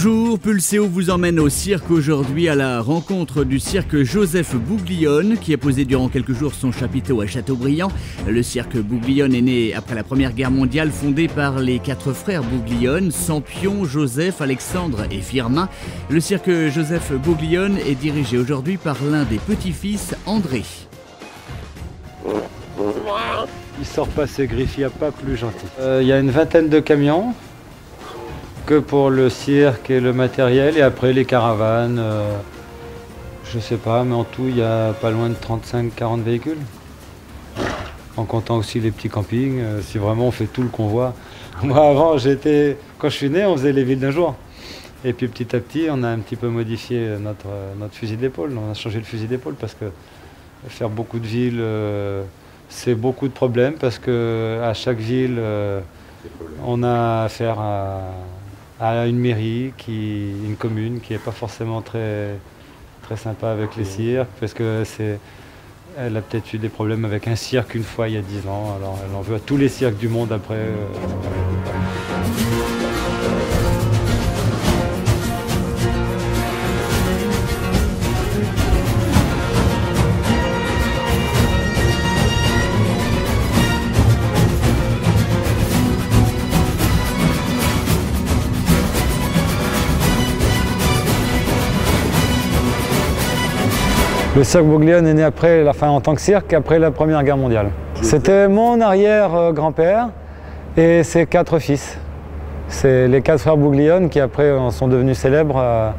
Bonjour, Pulséo vous emmène au cirque aujourd'hui à la rencontre du cirque Joseph Bouglione qui a posé durant quelques jours son chapiteau à Châteaubriand. Le cirque Bouglione est né après la Première Guerre mondiale, fondé par les 4 frères Bouglione, Sampion, Joseph, Alexandre et Firmin. Le cirque Joseph Bouglione est dirigé aujourd'hui par l'un des petits-fils, André. Il sort pas ses griffes, il n'y a pas plus gentil. Il y a une vingtaine de camions que pour le cirque et le matériel, et après les caravanes, je sais pas, mais en tout il y a pas loin de 35-40 véhicules. En comptant aussi les petits campings, si vraiment on fait tout le convoi. Moi avant, quand je suis né, on faisait les villes d'un jour. Et puis petit à petit, on a un petit peu modifié notre fusil d'épaule. On a changé le fusil d'épaule parce que faire beaucoup de villes, c'est beaucoup de problèmes parce qu'à chaque ville, on a affaire à une mairie, une commune qui n'est pas forcément très sympa avec les cirques, parce qu'elle a peut-être eu des problèmes avec un cirque une fois il y a 10 ans, alors elle en veut à tous les cirques du monde après. Le cirque Bouglione est né en tant que cirque après la Première Guerre mondiale. C'était mon arrière-grand-père et ses 4 fils. C'est les 4 frères Bouglione qui après sont devenus célèbres.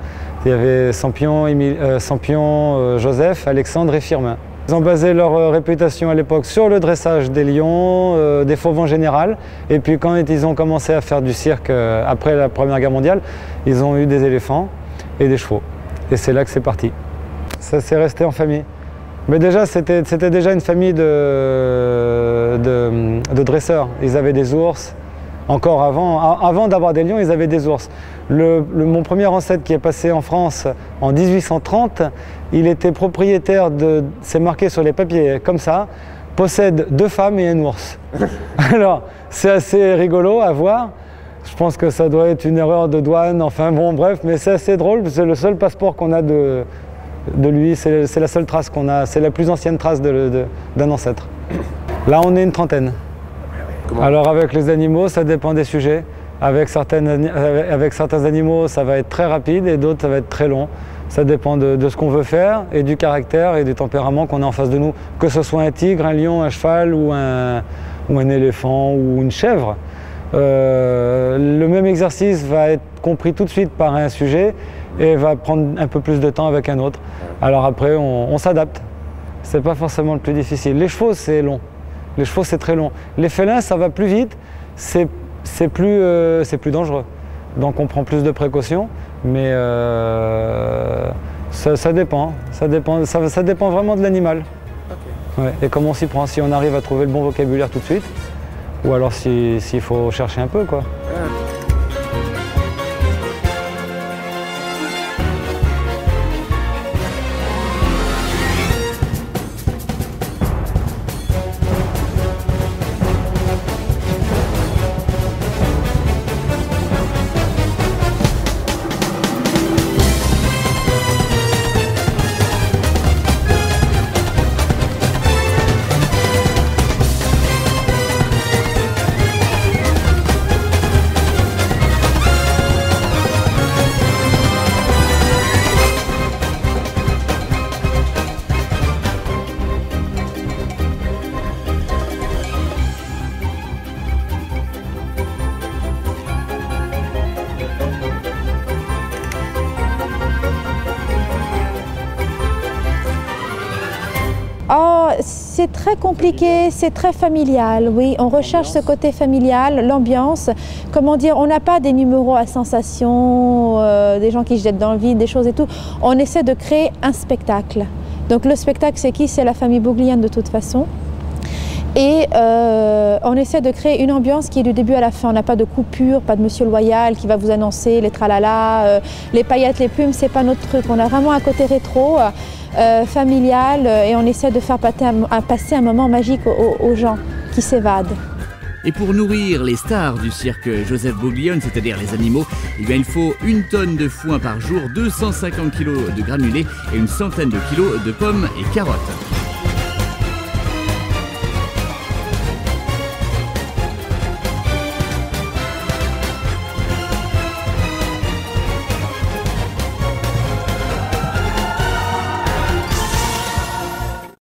Il y avait Sampion, Joseph, Alexandre et Firmin. Ils ont basé leur réputation à l'époque sur le dressage des lions, des fauves en général. Et puis quand ils ont commencé à faire du cirque après la Première Guerre mondiale, ils ont eu des éléphants et des chevaux. Et c'est là que c'est parti. Ça s'est resté en famille. Mais déjà, c'était déjà une famille de dresseurs. Ils avaient des ours. Encore avant d'avoir des lions, ils avaient des ours. Mon premier ancêtre qui est passé en France en 1830, il était propriétaire c'est marqué sur les papiers comme ça, possède 2 femmes et un ours. Alors, c'est assez rigolo à voir. Je pense que ça doit être une erreur de douane, enfin bon, bref, mais c'est assez drôle. C'est le seul passeport qu'on a de lui, c'est la seule trace qu'on a, c'est la plus ancienne trace d'un ancêtre. Là, on est une trentaine. Alors avec les animaux, ça dépend des sujets. Avec certains animaux, ça va être très rapide et d'autres, ça va être très long. Ça dépend de ce qu'on veut faire et du caractère et du tempérament qu'on a en face de nous. Que ce soit un tigre, un lion, un cheval ou un éléphant ou une chèvre. Le même exercice va être compris tout de suite par un sujet et va prendre un peu plus de temps avec un autre. Alors après, on s'adapte. C'est pas forcément le plus difficile. Les chevaux, c'est long. Les chevaux, c'est très long. Les félins, ça va plus vite, c'est plus dangereux. Donc on prend plus de précautions, mais ça dépend. Ça dépend vraiment de l'animal. Okay. Ouais. Et comment on s'y prend, si on arrive à trouver le bon vocabulaire tout de suite, ou alors s'il faut chercher un peu, quoi. C'est très compliqué, c'est très familial, oui. On recherche ce côté familial, l'ambiance. Comment dire, on n'a pas des numéros à sensation, des gens qui se jettent dans le vide, des choses et tout. On essaie de créer un spectacle. Donc le spectacle, c'est qui? C'est la famille Bouglione de toute façon. Et on essaie de créer une ambiance qui est du début à la fin. On n'a pas de coupure, pas de monsieur loyal qui va vous annoncer les tralala, les paillettes, les plumes, c'est pas notre truc. On a vraiment un côté rétro, familial, et on essaie de faire passer un moment magique aux gens qui s'évadent. Et pour nourrir les stars du cirque Joseph Bouglione, c'est-à-dire les animaux, il faut 1 tonne de foin par jour, 250 kg de granulés et une centaine de kilos de pommes et carottes.